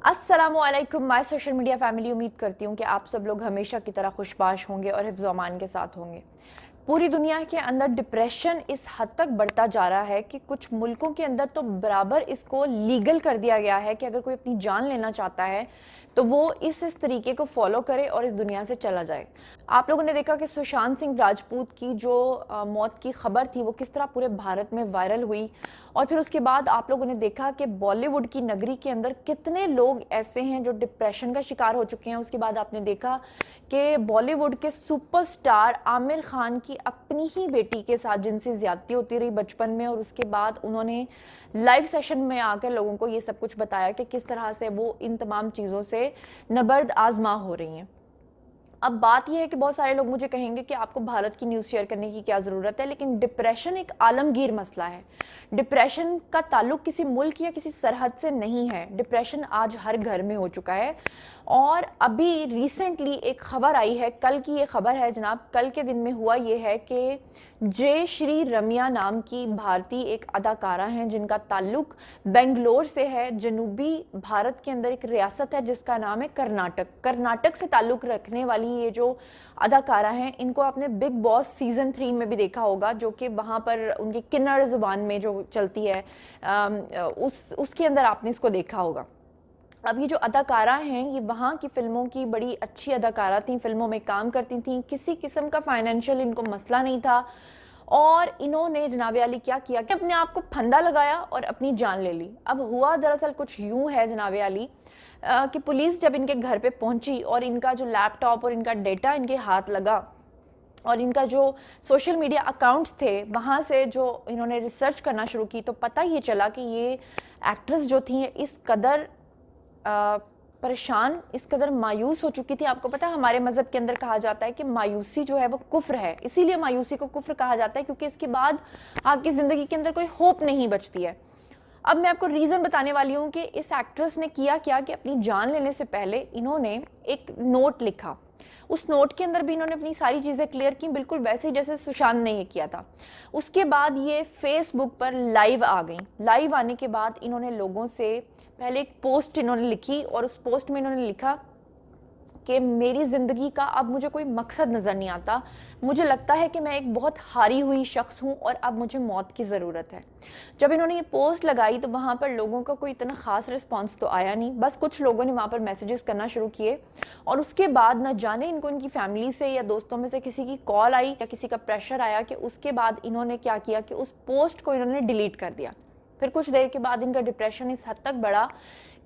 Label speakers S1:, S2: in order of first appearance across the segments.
S1: अस्सलामुअलैकुम my social media family. उम्मीद करती हूँ कि आप सब लोग हमेशा की तरह खुशबाश होंगे और हिफ्ज़ अमान के साथ होंगे। पूरी दुनिया के अंदर डिप्रेशन इस हद तक बढ़ता जा रहा है कि कुछ मुल्कों के अंदर तो बराबर इसको लीगल कर दिया गया है कि अगर कोई अपनी जान लेना चाहता है तो वो इस तरीके को फॉलो करे और इस दुनिया से चला जाए। आप लोगों ने देखा कि सुशांत सिंह राजपूत की जो मौत की खबर थी वो किस तरह पूरे भारत में वायरल हुई, और फिर उसके बाद आप लोगों ने देखा कि बॉलीवुड की नगरी के अंदर कितने लोग ऐसे हैं जो डिप्रेशन का शिकार हो चुके हैं। उसके बाद आपने देखा कि बॉलीवुड के सुपरस्टार आमिर खान की अपनी ही बेटी के साथ जिनसी ज्यादती होती रही बचपन में, और उसके बाद उन्होंने लाइव सेशन में आकर लोगों को ये सब कुछ बताया कि किस तरह से वो इन तमाम चीज़ों से नबर्द आजमा हो रही हैं। अब बात यह है कि बहुत सारे लोग मुझे कहेंगे कि आपको भारत की न्यूज़ शेयर करने की क्या ज़रूरत है, लेकिन डिप्रेशन एक आलमगीर मसला है। डिप्रेशन का ताल्लुक किसी मुल्क या किसी सरहद से नहीं है। डिप्रेशन आज हर घर में हो चुका है। और अभी रिसेंटली एक खबर आई है, कल की ये खबर है जनाब, कल के दिन में हुआ ये है कि जय श्री रम्या नाम की भारतीय एक अदाकारा हैं जिनका ताल्लुक बेंगलोर से है। जनूबी भारत के अंदर एक रियासत है जिसका नाम है कर्नाटक। कर्नाटक से ताल्लुक रखने वाली ये जो अदाकारा हैं, इनको आपने बिग बॉस सीजन 3 में भी देखा होगा, जो कि वहाँ पर उनकी किन्नड़ जुबान में जो चलती है उसके अंदर आपने इसको देखा होगा। अब ये जो अदाकारा हैं ये वहाँ की फ़िल्मों की बड़ी अच्छी अदाकारा थी, फ़िल्मों में काम करती थी, किसी किस्म का फाइनेंशियल इनको मसला नहीं था। और इन्होंने जनाब अली क्या किया कि अपने आप को फंदा लगाया और अपनी जान ले ली। अब हुआ दरअसल कुछ यूँ है जनाब अली कि पुलिस जब इनके घर पे पहुंची और इनका जो लैपटॉप और इनका डेटा इनके हाथ लगा और इनका जो सोशल मीडिया अकाउंट्स थे वहाँ से जो इन्होंने रिसर्च करना शुरू की, तो पता ये चला कि ये एक्ट्रेस जो थी इस कदर परेशान, इस कदर मायूस हो चुकी थी। आपको पता है हमारे मज़हब के अंदर कहा जाता है कि मायूसी जो है वो कुफ्र है, इसीलिए मायूसी को कुफ्र कहा जाता है क्योंकि इसके बाद आपकी ज़िंदगी के अंदर कोई होप नहीं बचती है। अब मैं आपको रीज़न बताने वाली हूँ कि इस एक्ट्रेस ने किया क्या कि अपनी जान लेने से पहले इन्होंने एक नोट लिखा। उस नोट के अंदर भी इन्होंने अपनी सारी चीज़ें क्लियर की, बिल्कुल वैसे ही जैसे सुशांत ने ये किया था। उसके बाद ये फेसबुक पर लाइव आ गई। लाइव आने के बाद इन्होंने लोगों से पहले एक पोस्ट इन्होंने लिखी और उस पोस्ट में इन्होंने लिखा कि मेरी ज़िंदगी का अब मुझे कोई मकसद नज़र नहीं आता, मुझे लगता है कि मैं एक बहुत हारी हुई शख्स हूँ और अब मुझे मौत की ज़रूरत है। जब इन्होंने ये पोस्ट लगाई तो वहाँ पर लोगों का कोई इतना ख़ास रिस्पांस तो आया नहीं, बस कुछ लोगों ने वहाँ पर मैसेजेस करना शुरू किए और उसके बाद न जाने इनको इनकी फैमिली से या दोस्तों में से किसी की कॉल आई या किसी का प्रेशर आया कि उसके बाद इन्होंने क्या किया कि उस पोस्ट को इन्होंने डिलीट कर दिया। फिर कुछ देर के बाद इनका डिप्रेशन इस हद तक बढ़ा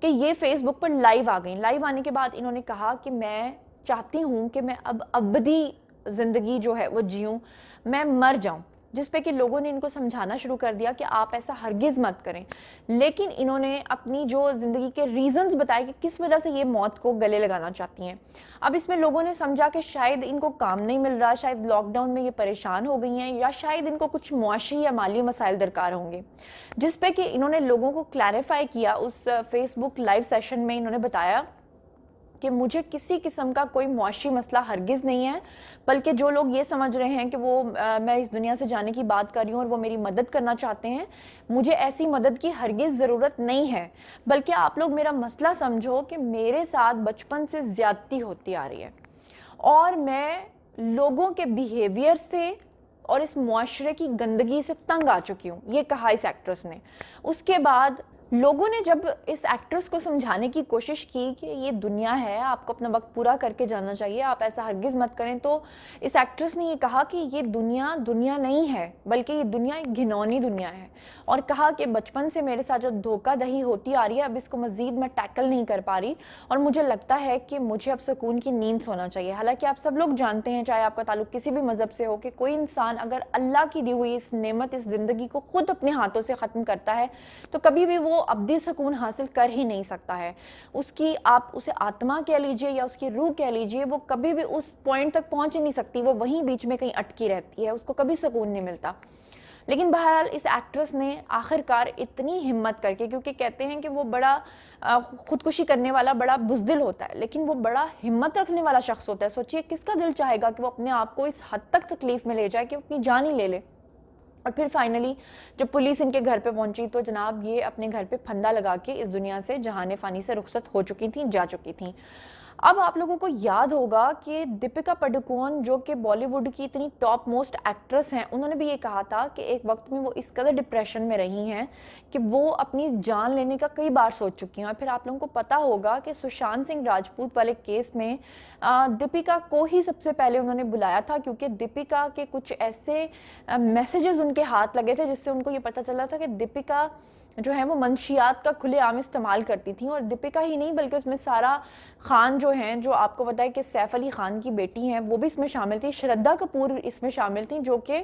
S1: कि ये फेसबुक पर लाइव आ गई। लाइव आने के बाद इन्होंने कहा कि मैं चाहती हूँ कि मैं अब अबदी ज़िंदगी जो है वो जीऊँ, मैं मर जाऊँ, जिस पे कि लोगों ने इनको समझाना शुरू कर दिया कि आप ऐसा हरगिज़ मत करें। लेकिन इन्होंने अपनी जो ज़िंदगी के रीज़न्स बताए कि किस वजह से ये मौत को गले लगाना चाहती हैं। अब इसमें लोगों ने समझा कि शायद इनको काम नहीं मिल रहा, शायद लॉकडाउन में ये परेशान हो गई हैं, या शायद इनको कुछ मुआशी या माली मसाइल दरकार होंगे, जिस पे कि इन्होंने लोगों को क्लैरिफाई किया। उस फेसबुक लाइव सेशन में इन्होंने बताया कि मुझे किसी किस्म का कोई मुआशी मसला हरगिज़ नहीं है, बल्कि जो लोग ये समझ रहे हैं कि वो मैं इस दुनिया से जाने की बात कर रही हूँ और वो मेरी मदद करना चाहते हैं, मुझे ऐसी मदद की हरगिज़ ज़रूरत नहीं है। बल्कि आप लोग मेरा मसला समझो कि मेरे साथ बचपन से ज़्यादती होती आ रही है और मैं लोगों के बिहेवियर से और इस मुआशरे की गंदगी से तंग आ चुकी हूँ, ये कहा इस एक्ट्रेस ने। उसके बाद लोगों ने जब इस एक्ट्रेस को समझाने की कोशिश की कि ये दुनिया है, आपको अपना वक्त पूरा करके जाना चाहिए, आप ऐसा हरगिज़ मत करें, तो इस एक्ट्रेस ने ये कहा कि ये दुनिया दुनिया नहीं है, बल्कि ये दुनिया एक घिनौनी दुनिया है। और कहा कि बचपन से मेरे साथ जो धोखाधड़ी होती आ रही है, अब इसको मज़ीद मैं टैकल नहीं कर पा रही और मुझे लगता है कि मुझे अब सुकून की नींद सोना चाहिए। हालांकि आप सब लोग जानते हैं, चाहे आपका ताल्लुक किसी भी मज़हब से हो, कि कोई इंसान अगर अल्लाह की दी हुई इस नेमत, इस ज़िंदगी को खुद अपने हाथों से ख़त्म करता है तो कभी भी वो अब्दी सुकून हासिल कर ही नहीं सकता है। उसकी, आप उसे आत्मा कह लीजिए या उसकी रूह कह लीजिए, वो कभी भी उस पॉइंट तक पहुंच ही नहीं सकती, वो वहीं बीच में कहीं अटकी रहती है, उसको कभी सुकून नहीं मिलता। लेकिन बहरहाल इस एक्ट्रेस ने आखिरकार इतनी हिम्मत करके, क्योंकि कहते हैं कि वो बड़ा खुदकुशी करने वाला बड़ा बुज़दिल होता है, लेकिन वो बड़ा हिम्मत रखने वाला शख्स होता है। सोचिए किसका दिल चाहेगा कि वो अपने आप को इस हद तक तकलीफ में ले जाए कि वो अपनी जान ही ले ले। اور پھر فائنلی جب پولیس ان کے گھر پہ پہنچی تو جناب یہ اپنے گھر پہ پھندا لگا کے اس دنیا سے جہان فانی سے رخصت ہو چکی تھیں، جا چکی تھیں۔ اب آپ لوگوں کو یاد ہوگا کہ دیپیکا پڈوکون جو کہ بالی ووڈ کی اتنی ٹاپ موسٹ ایکٹریس ہیں، انہوں نے بھی یہ کہا تھا کہ ایک وقت میں وہ اس قدر ڈپریشن میں رہی ہیں کہ وہ اپنی جان لینے کا کئی بار سوچ چکی ہیں۔ اور پھر آپ لوگوں کو پتا ہوگا کہ سشانت سنگھ راجپوت والے کیس میں دیپیکا کو ہی سب سے پہلے انہوں نے بلایا تھا، کیونکہ دیپیکا کے کچھ ایسے میسیجز ان کے ہاتھ لگے تھے جس سے ان کو یہ پتا چلا تھا کہ دیپیکا جو ہے وہ منشیات کا کھلے عام استعمال کرتی تھیں۔ اور دیپیکا ہی نہیں بلکہ اس میں سارا خان جو ہیں، جو آپ کو پتا ہے کہ سیف علی خان کی بیٹی ہیں، وہ بھی اس میں شامل تھی، شردھا کپور اس میں شامل تھیں جو کہ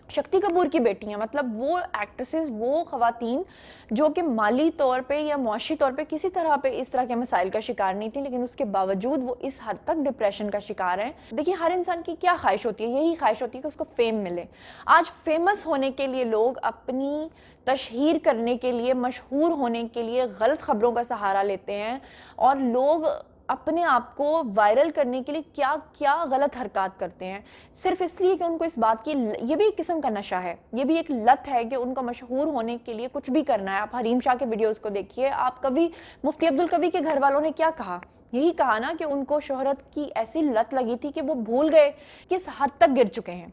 S1: شکتی کپور کی بیٹی ہیں۔ مطلب وہ ایکٹریسز، وہ خواتین جو کہ مالی طور پہ یا معاشی طور پہ کسی طرح پہ اس طرح کے مسائل کا شکار نہیں تھی، لیکن اس کے باوجود وہ اس حد تک ڈپریشن کا شکار ہیں۔ دیکھیں ہر انسان کی کیا خواہش ہوتی ہے، یہی خواہش ہوتی ہے کہ اس کو فیم ملے۔ آج فیمس ہونے کے لیے لوگ اپنی تشہیر کرنے کے لیے، مشہور ہونے کے لیے غلط خبروں کا سہارا لیتے ہیں، اور لوگ اپنے آپ کو وائرل کرنے کے لیے کیا کیا غلط حرکات کرتے ہیں، صرف اس لیے کہ ان کو اس بات کی، یہ بھی ایک قسم کا نشہ ہے، یہ بھی ایک لت ہے کہ ان کو مشہور ہونے کے لیے کچھ بھی کرنا ہے۔ آپ حریم شاہ کے ویڈیوز کو دیکھیے، آپ کبھی مفتی عبدالقوی کے گھر والوں نے کیا کہا، یہی کہا نا کہ ان کو شہرت کی ایسی لت لگی تھی کہ وہ بھول گئے کس حد تک گر چکے ہیں،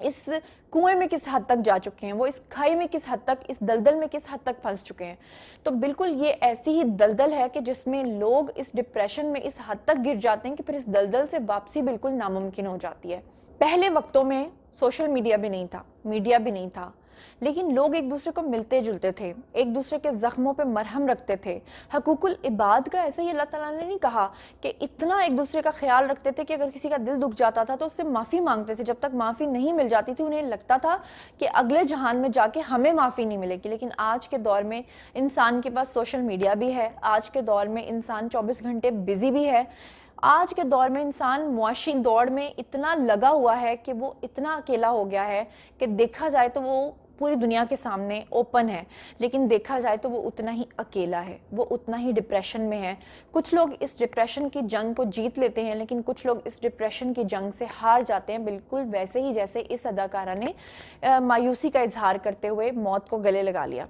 S1: اس کنویں میں کس حد تک جا چکے ہیں، وہ اس کھائی میں کس حد تک، اس دلدل میں کس حد تک پھنس چکے ہیں۔ تو بالکل یہ ایسی ہی دلدل ہے کہ جس میں لوگ اس ڈپریشن میں اس حد تک گر جاتے ہیں کہ پھر اس دلدل سے واپسی بالکل ناممکن ہو جاتی ہے۔ پہلے وقتوں میں سوشل میڈیا بھی نہیں تھا، میڈیا بھی نہیں تھا، لیکن لوگ ایک دوسرے کو ملتے جلتے تھے، ایک دوسرے کے زخموں پہ مرہم رکھتے تھے۔ حقوق العباد کا ایسا ہی اللہ تعالیٰ نے نہیں کہا کہ اتنا ایک دوسرے کا خیال رکھتے تھے کہ اگر کسی کا دل دکھ جاتا تھا تو اس سے معافی مانگتے تھے، جب تک معافی نہیں مل جاتی تھی انہیں لگتا تھا کہ اگلے جہان میں جا کے ہمیں معافی نہیں ملے گی۔ لیکن آج کے دور میں انسان کے پاس سوشل میڈیا بھی ہے، آج کے دور میں انسان 24 گھنٹے بزی بھی ہے، آج کے دور میں انسان معاشی دوڑ میں اتنا لگا ہوا ہے کہ وہ اتنا اکیلا ہو گیا ہے کہ دیکھا جائے تو وہ پوری دنیا کے سامنے اوپن ہے، لیکن دیکھا جائے تو وہ اتنا ہی اکیلا ہے، وہ اتنا ہی ڈپریشن میں ہے۔ کچھ لوگ اس ڈپریشن کی جنگ کو جیت لیتے ہیں، لیکن کچھ لوگ اس ڈپریشن کی جنگ سے ہار جاتے ہیں، بالکل ویسے ہی جیسے اس اداکارہ نے مایوسی کا اظہار کرتے ہوئے موت کو گلے لگا لیا۔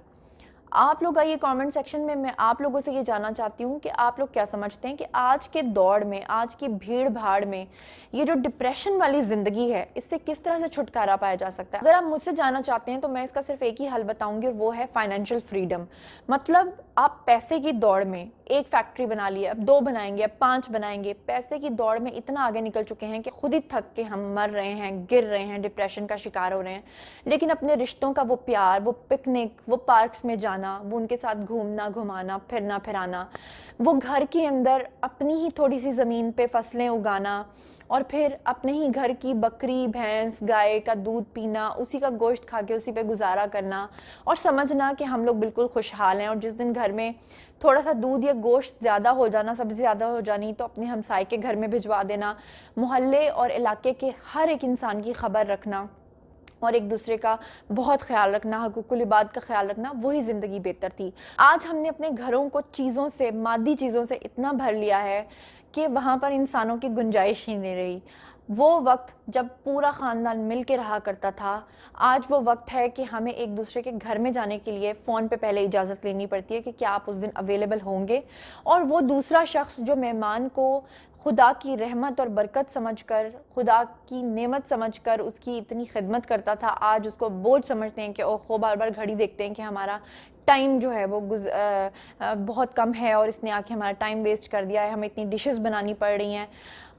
S1: آپ لوگ آئیے کامنٹ سیکشن میں آپ لوگوں سے یہ جاننا چاہتی ہوں کہ آپ لوگ کیا سمجھتے ہیں کہ آج کے دور میں، آج کی بھیڑ بھاڑ میں یہ جو ڈپریشن والی زندگی ہے، اس سے کس طرح سے چھٹکارا پایا جا سکتا ہے؟ اگر آپ مجھ سے جاننا چاہتے ہیں تو میں اس کا صرف ایک ہی حل بتاؤں گی، اور وہ ہے فائنینشیل فریڈم۔ مطلب آپ پیسے کی دوڑ میں ایک فیکٹری بنا لی ہے، اب 2 بنائیں گے، اب 5 بنائیں گے، پیسے کی دوڑ میں اتنا آگے نکل چکے ہیں کہ خود ہی تھک کے ہم مر رہے ہیں، گر رہے ہیں، ڈپریشن کا شکار ہو رہے ہیں۔ لیکن اپنے رشتوں کا وہ پیار، وہ پکنک، وہ پارکس میں جانا، وہ ان کے ساتھ گھومنا گھمانا، پھرنا پھرانا، وہ گھر کے اندر اپنی ہی تھوڑی سی زمین پہ فصلیں اگانا، اور پھر اپنے ہی گھر کی بکری، بھینس، گائے کا دودھ پینا، اسی کا گوشت کھا کے اسی پہ گزارا کرنا، اور سمجھنا کہ ہم لوگ بالکل خوشحال ہیں۔ اور جس دن گھر میں تھوڑا سا دودھ یا گوشت زیادہ ہو جانا، سبزی زیادہ ہو جانی، تو اپنے ہمسائے کے گھر میں بھجوا دینا، محلے اور علاقے کے ہر ایک انسان کی خبر رکھنا، اور ایک دوسرے کا بہت خیال رکھنا، حقوق العباد کا خیال رکھنا، وہی زندگی بہتر تھی۔ آج ہم نے اپنے گھروں کو چیزوں سے، مادی چیزوں سے اتنا بھر لیا ہے کہ وہاں پر انسانوں کی گنجائش ہی نہیں رہی۔ وہ وقت جب پورا خاندان مل کے رہا کرتا تھا، آج وہ وقت ہے کہ ہمیں ایک دوسرے کے گھر میں جانے کے لیے فون پہ پہلے اجازت لینی پڑتی ہے کہ کیا آپ اس دن اویلیبل ہوں گے، اور وہ دوسرا شخص جو مہمان کو خدا کی رحمت اور برکت سمجھ کر، خدا کی نعمت سمجھ کر اس کی اتنی خدمت کرتا تھا، آج اس کو بوجھ سمجھتے ہیں کہ اوہ بار بار گھڑی دیکھتے ہیں کہ ہمارا ٹائم جو ہے وہ بہت کم ہے، اور اس نے آ کے ہمارا ٹائم ویسٹ کر دیا ہے، ہمیں اتنی ڈشز بنانی پڑ رہی ہیں۔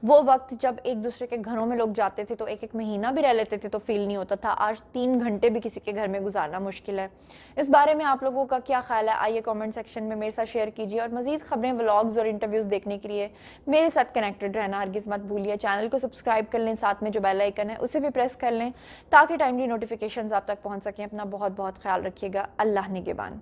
S1: وہ وقت جب ایک دوسرے کے گھروں میں لوگ جاتے تھے تو 1 مہینہ بھی رہ لیتے تھے تو فیل نہیں ہوتا تھا، آج 3 گھنٹے بھی کسی کے گھر میں گزارنا مشکل ہے۔ اس بارے میں آپ لوگوں کا کیا خیال ہے؟ آئیے کامنٹ سیکشن میں میرے ساتھ شیئر کیجیے، اور مزید خبریں، ولاگز اور انٹرویوز دیکھنے کے لیے میرے ساتھ کنیکٹڈ رہنا ہرگز مت بھولیے۔ چینل کو سبسکرائب کر لیں، ساتھ میں جو بیل آئیکن ہے اسے بھی پریس کر لیں تاکہ ٹائملی نوٹیفیکیشنز آپ تک پہنچ سکیں۔ اپنا بہت بہت خیال رکھیے گا۔ اللہ نگہبان۔